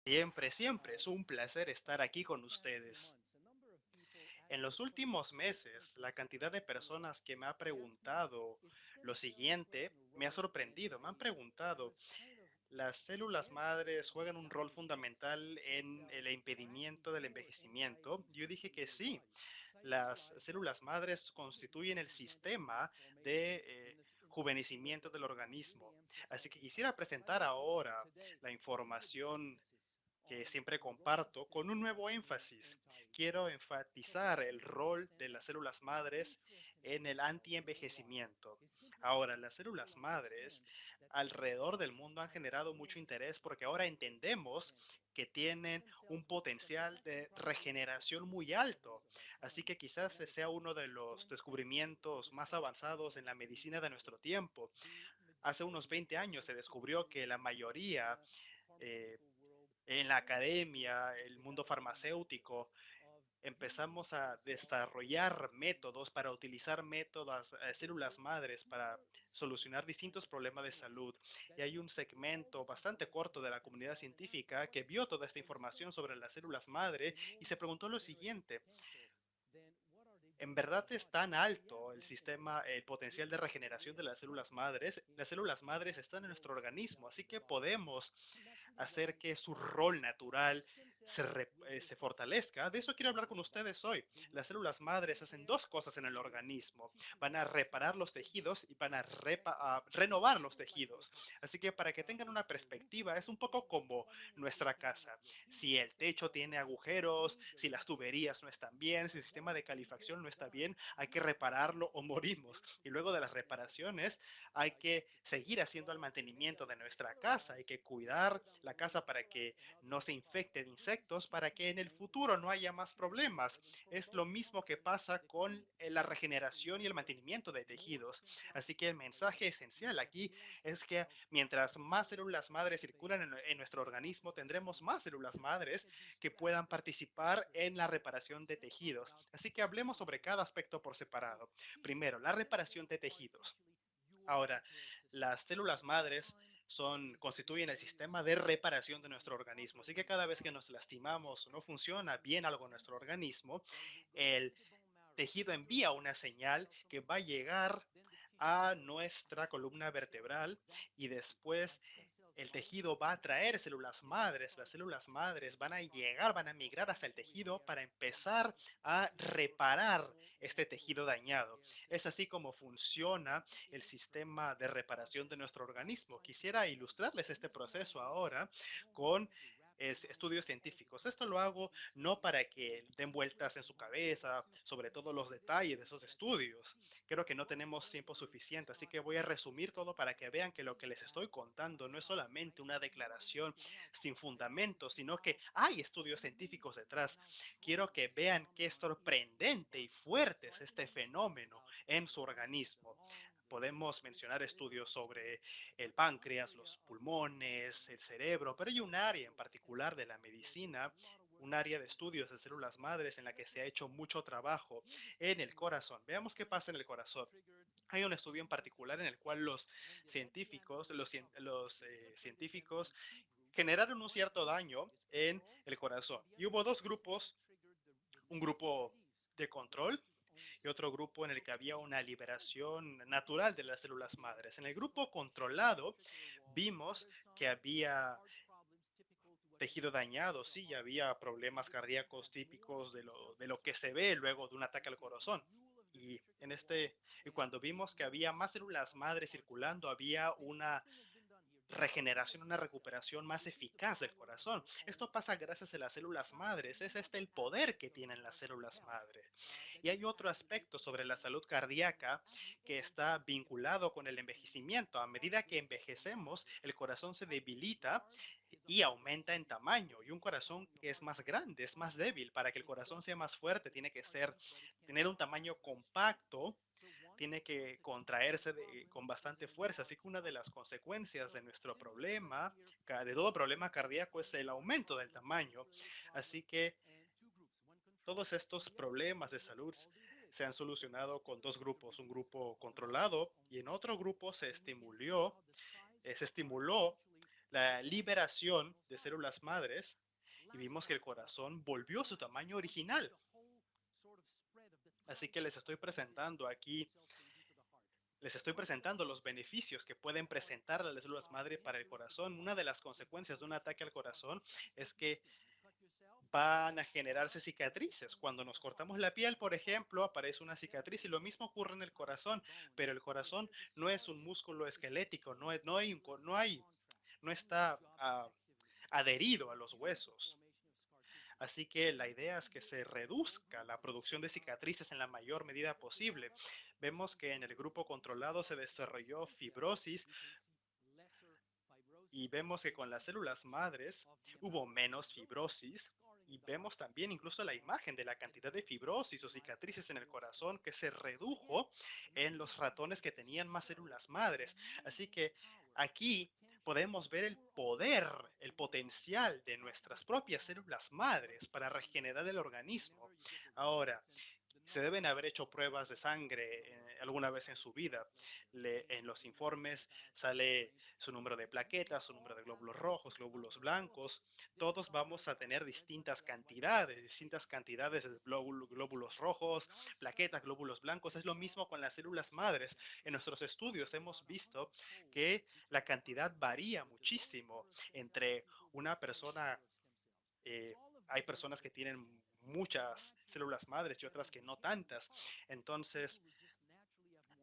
Siempre, siempre es un placer estar aquí con ustedes. En los últimos meses, la cantidad de personas que me ha preguntado lo siguiente me ha sorprendido. Me han preguntado, ¿las células madres juegan un rol fundamental en el impedimento del envejecimiento? Yo dije que sí. Las células madres constituyen el sistema de juvenecimiento del organismo. Así que quisiera presentar ahora la información que siempre comparto con un nuevo énfasis. Quiero enfatizar el rol de las células madres en el antienvejecimiento. Ahora, las células madres alrededor del mundo han generado mucho interés porque ahora entendemos que tienen un potencial de regeneración muy alto. Así que quizás ese sea uno de los descubrimientos más avanzados en la medicina de nuestro tiempo. Hace unos 20 años se descubrió que la mayoría eh, en la academia, el mundo farmacéutico, empezamos a desarrollar métodos para utilizar métodos, células madres para solucionar distintos problemas de salud. Y hay un segmento bastante corto de la comunidad científica que vio toda esta información sobre las células madre y se preguntó lo siguiente: ¿en verdad es tan alto el sistema, el potencial de regeneración de las células madres? Las células madres están en nuestro organismo, así que podemos hacer que su rol natural se fortalezca. De eso quiero hablar con ustedes hoy. Las células madres hacen dos cosas en el organismo. Van a reparar los tejidos y van a renovar los tejidos. Así que para que tengan una perspectiva, es un poco como nuestra casa. Si el techo tiene agujeros, si las tuberías no están bien, si el sistema de calefacción no está bien, hay que repararlo o morimos. Y luego de las reparaciones, hay que seguir haciendo el mantenimiento de nuestra casa. Hay que cuidar la casa para que no se infecte de insectos, para que en el futuro no haya más problemas. Es lo mismo que pasa con la regeneración y el mantenimiento de tejidos. Así que el mensaje esencial aquí es que mientras más células madres circulan en nuestro organismo, tendremos más células madres que puedan participar en la reparación de tejidos. Así que hablemos sobre cada aspecto por separado. Primero, la reparación de tejidos. Ahora, las células madres constituyen el sistema de reparación de nuestro organismo. Así que cada vez que nos lastimamos o no funciona bien algo en nuestro organismo, el tejido envía una señal que va a llegar a nuestra columna vertebral y después el tejido va a atraer células madres. Las células madres van a llegar, van a migrar hasta el tejido para empezar a reparar este tejido dañado. Es así como funciona el sistema de reparación de nuestro organismo. Quisiera ilustrarles este proceso ahora con estudios científicos. Esto lo hago no para que den vueltas en su cabeza sobre todos los detalles de esos estudios. Creo que no tenemos tiempo suficiente, así que voy a resumir todo para que vean que lo que les estoy contando no es solamente una declaración sin fundamento, sino que hay estudios científicos detrás. Quiero que vean qué sorprendente y fuerte es este fenómeno en su organismo. Podemos mencionar estudios sobre el páncreas, los pulmones, el cerebro, pero hay un área en particular de la medicina, un área de estudios de células madres en la que se ha hecho mucho trabajo en el corazón. Veamos qué pasa en el corazón. Hay un estudio en particular en el cual los científicos generaron un cierto daño en el corazón. Y hubo dos grupos, un grupo de control y otro grupo en el que había una liberación natural de las células madres. En el grupo controlado vimos que había tejido dañado, sí, había problemas cardíacos típicos de lo que se ve luego de un ataque al corazón. Y cuando vimos que había más células madres circulando, había una regeneración, una recuperación más eficaz del corazón. Esto pasa gracias a las células madres. Es este el poder que tienen las células madre. Y hay otro aspecto sobre la salud cardíaca que está vinculado con el envejecimiento. A medida que envejecemos, el corazón se debilita y aumenta en tamaño. Y un corazón que es más grande, es más débil. Para que el corazón sea más fuerte, tener un tamaño compacto, tiene que contraerse con bastante fuerza. Así que una de las consecuencias de nuestro problema, de todo problema cardíaco, es el aumento del tamaño. Así que todos estos problemas de salud se han solucionado con dos grupos, un grupo controlado y en otro grupo se estimuló la liberación de células madres y vimos que el corazón volvió a su tamaño original. Así que les estoy presentando los beneficios que pueden presentar las células madre para el corazón. Una de las consecuencias de un ataque al corazón es que van a generarse cicatrices. Cuando nos cortamos la piel, por ejemplo, aparece una cicatriz y lo mismo ocurre en el corazón, pero el corazón no es un músculo esquelético, no está adherido a los huesos. Así que la idea es que se reduzca la producción de cicatrices en la mayor medida posible. Vemos que en el grupo controlado se desarrolló fibrosis y vemos que con las células madres hubo menos fibrosis y vemos también incluso la imagen de la cantidad de fibrosis o cicatrices en el corazón que se redujo en los ratones que tenían más células madres. Así que aquí podemos ver el poder, el potencial de nuestras propias células madres para regenerar el organismo. Ahora, se deben haber hecho pruebas de sangre alguna vez en su vida. En los informes sale su número de plaquetas, su número de glóbulos rojos, glóbulos blancos. Todos vamos a tener distintas cantidades de glóbulos rojos, plaquetas, glóbulos blancos. Es lo mismo con las células madres. En nuestros estudios hemos visto que la cantidad varía muchísimo entre una persona. eh, Hay personas que tienen muchas células madres y otras que no tantas. Entonces,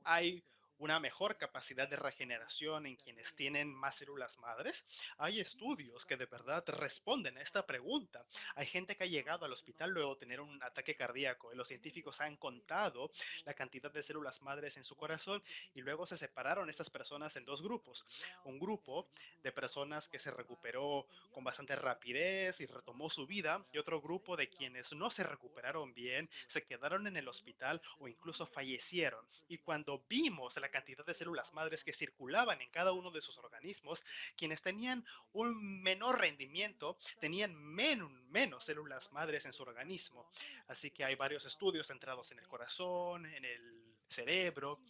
hay una mejor capacidad de regeneración en quienes tienen más células madres. Hay estudios que de verdad responden a esta pregunta. Hay gente que ha llegado al hospital luego de tener un ataque cardíaco y los científicos han contado la cantidad de células madres en su corazón y luego se separaron estas personas en dos grupos. Un grupo de personas que se recuperó con bastante rapidez y retomó su vida y otro grupo de quienes no se recuperaron bien, se quedaron en el hospital o incluso fallecieron. Y cuando vimos la cantidad de células madres que circulaban en cada uno de sus organismos, quienes tenían un menor rendimiento tenían menos células madres en su organismo. Así que hay varios estudios centrados en el corazón, en el cerebro,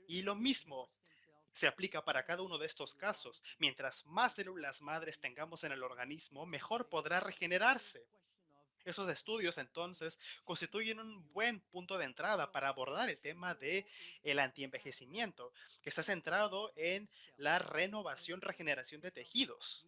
y lo mismo se aplica para cada uno de estos casos. Mientras más células madres tengamos en el organismo, mejor podrá regenerarse. Esos estudios entonces constituyen un buen punto de entrada para abordar el tema de el antienvejecimiento, que está centrado en la renovación, regeneración de tejidos.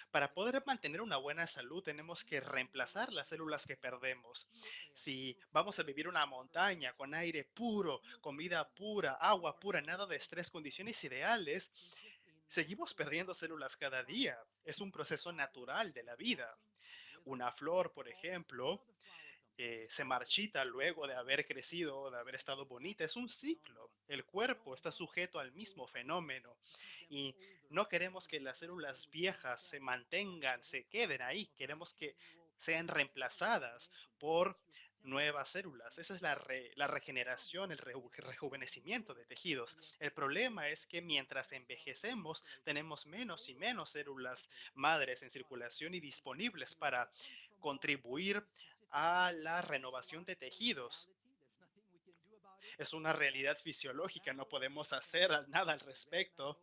Para poder mantener una buena salud tenemos que reemplazar las células que perdemos. Si vamos a vivir una montaña con aire puro, comida pura, agua pura, nada de estrés, condiciones ideales, seguimos perdiendo células cada día. Es un proceso natural de la vida. Una flor, por ejemplo, se marchita luego de haber crecido, de haber estado bonita. Es un ciclo. El cuerpo está sujeto al mismo fenómeno y no queremos que las células viejas se mantengan, se queden ahí. Queremos que sean reemplazadas por nuevas células. Esa es la regeneración, el rejuvenecimiento de tejidos. El problema es que mientras envejecemos tenemos menos y menos células madres en circulación y disponibles para contribuir a la renovación de tejidos. Es una realidad fisiológica, no podemos hacer nada al respecto.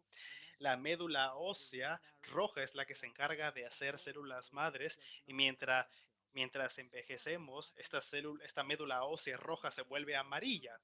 La médula ósea roja es la que se encarga de hacer células madres y mientras envejecemos, esta médula ósea roja se vuelve amarilla.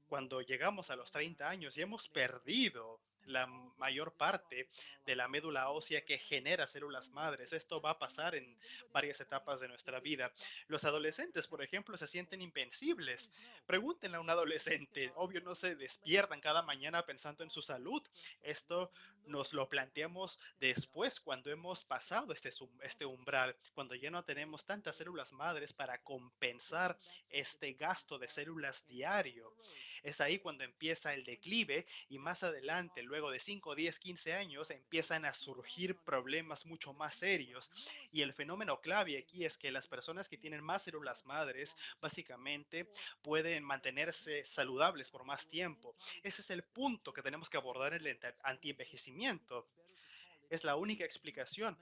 Cuando llegamos a los 30 años y hemos perdido la mayor parte de la médula ósea que genera células madres. Esto va a pasar en varias etapas de nuestra vida. Los adolescentes, por ejemplo, se sienten invencibles. Pregúntenle a un adolescente, obvio no se despiertan cada mañana pensando en su salud. Esto nos lo planteamos después cuando hemos pasado este umbral, cuando ya no tenemos tantas células madres para compensar este gasto de células diario. Es ahí cuando empieza el declive y más adelante, luego de 5, 10, 15 años, empiezan a surgir problemas mucho más serios. Y el fenómeno clave aquí es que las personas que tienen más células madres básicamente pueden mantenerse saludables por más tiempo. Ese es el punto que tenemos que abordar en el antienvejecimiento. Es la única explicación.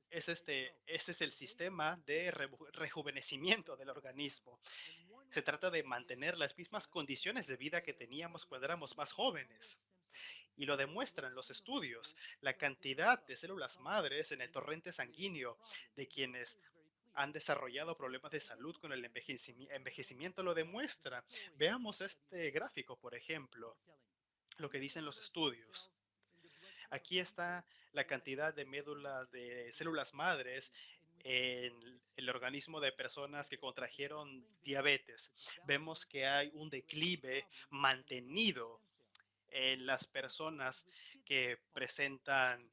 Este es el sistema de rejuvenecimiento del organismo. Se trata de mantener las mismas condiciones de vida que teníamos cuando éramos más jóvenes. Y lo demuestran los estudios. La cantidad de células madres en el torrente sanguíneo de quienes han desarrollado problemas de salud con el envejecimiento lo demuestra. Veamos este gráfico, por ejemplo, lo que dicen los estudios. Aquí está la cantidad de médulas de células madres en el organismo de personas que contrajeron diabetes. Vemos que hay un declive mantenido en las personas que presentan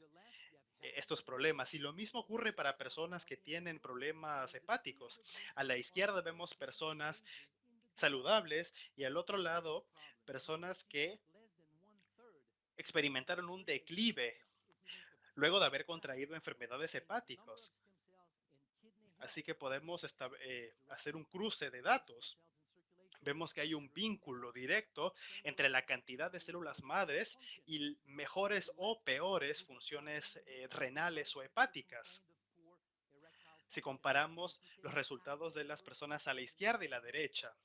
estos problemas. Y lo mismo ocurre para personas que tienen problemas hepáticos. A la izquierda vemos personas saludables y al otro lado personas que experimentaron un declive luego de haber contraído enfermedades hepáticas. Así que podemos hacer un cruce de datos. Vemos que hay un vínculo directo entre la cantidad de células madres y mejores o peores funciones renales o hepáticas. Si comparamos los resultados de las personas a la izquierda y la derecha,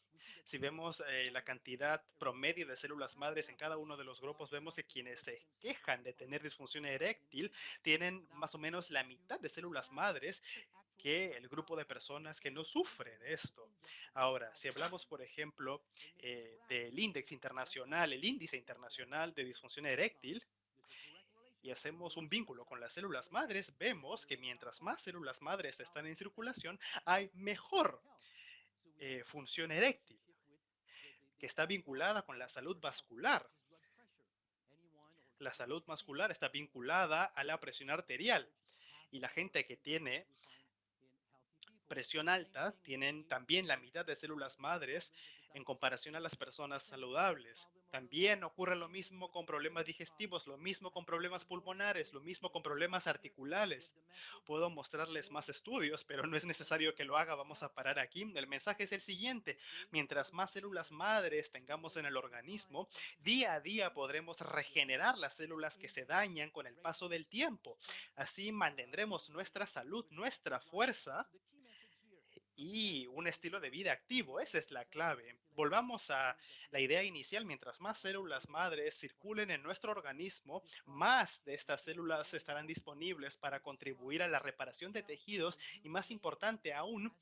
si vemos la cantidad promedio de células madres en cada uno de los grupos, vemos que quienes se quejan de tener disfunción eréctil tienen más o menos la mitad de células madres que el grupo de personas que no sufre de esto. Ahora, si hablamos, por ejemplo, del el índice internacional de disfunción eréctil, y hacemos un vínculo con las células madres, vemos que mientras más células madres están en circulación, hay mejor función eréctil, que está vinculada con la salud vascular. La salud vascular está vinculada a la presión arterial y la gente que tiene presión alta tienen también la mitad de células madres en comparación a las personas saludables. También ocurre lo mismo con problemas digestivos, lo mismo con problemas pulmonares, lo mismo con problemas articulares. Puedo mostrarles más estudios, pero no es necesario que lo haga. Vamos a parar aquí. El mensaje es el siguiente. Mientras más células madres tengamos en el organismo, día a día podremos regenerar las células que se dañan con el paso del tiempo. Así mantendremos nuestra salud, nuestra fuerza y un estilo de vida activo. Esa es la clave. Volvamos a la idea inicial. Mientras más células madres circulen en nuestro organismo, más de estas células estarán disponibles para contribuir a la reparación de tejidos y, más importante aún,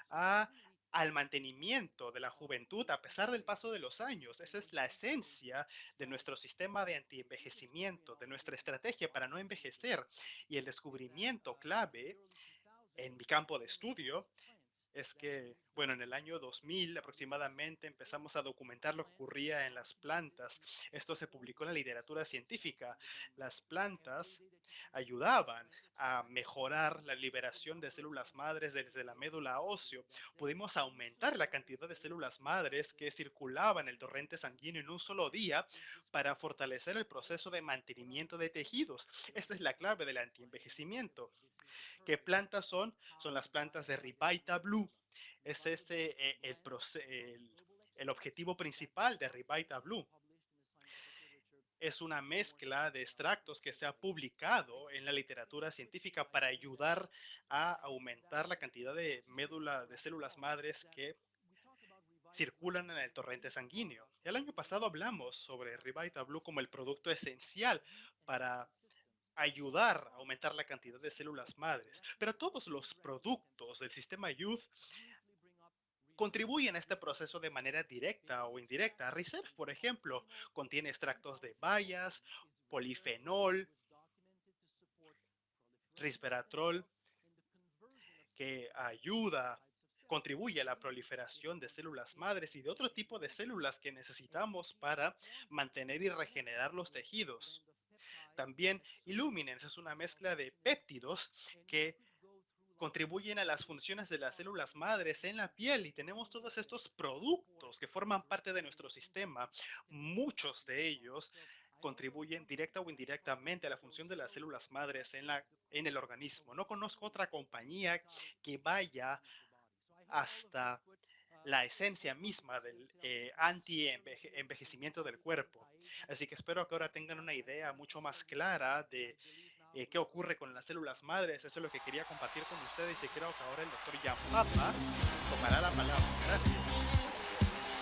a al mantenimiento de la juventud a pesar del paso de los años. Esa es la esencia de nuestro sistema de antienvejecimiento, de nuestra estrategia para no envejecer. Y el descubrimiento clave en mi campo de estudio es que, bueno, en el año 2000 aproximadamente empezamos a documentar lo que ocurría en las plantas. Esto se publicó en la literatura científica. Las plantas ayudaban a mejorar la liberación de células madres desde la médula óseo. Pudimos aumentar la cantidad de células madres que circulaban en el torrente sanguíneo en un solo día para fortalecer el proceso de mantenimiento de tejidos. Esta es la clave del antienvejecimiento. ¿Qué plantas son? Son las plantas de Ribaita Blue. Es este el objetivo principal de Ribaita Blue. Es una mezcla de extractos que se ha publicado en la literatura científica para ayudar a aumentar la cantidad de médula de células madres que circulan en el torrente sanguíneo. El año pasado hablamos sobre Ribaita Blue como el producto esencial para ayudar a aumentar la cantidad de células madres, pero todos los productos del sistema Youth contribuyen a este proceso de manera directa o indirecta. Reserve, por ejemplo, contiene extractos de bayas, polifenol, resveratrol, que contribuye a la proliferación de células madres y de otro tipo de células que necesitamos para mantener y regenerar los tejidos. También Illuminens es una mezcla de péptidos que contribuyen a las funciones de las células madres en la piel y tenemos todos estos productos que forman parte de nuestro sistema. Muchos de ellos contribuyen directa o indirectamente a la función de las células madres en el organismo. No conozco otra compañía que vaya hasta la esencia misma del anti-envejecimiento del cuerpo. Así que espero que ahora tengan una idea mucho más clara de qué ocurre con las células madres. Eso es lo que quería compartir con ustedes y creo que ahora el doctor Jan Papa tomará la palabra. Gracias.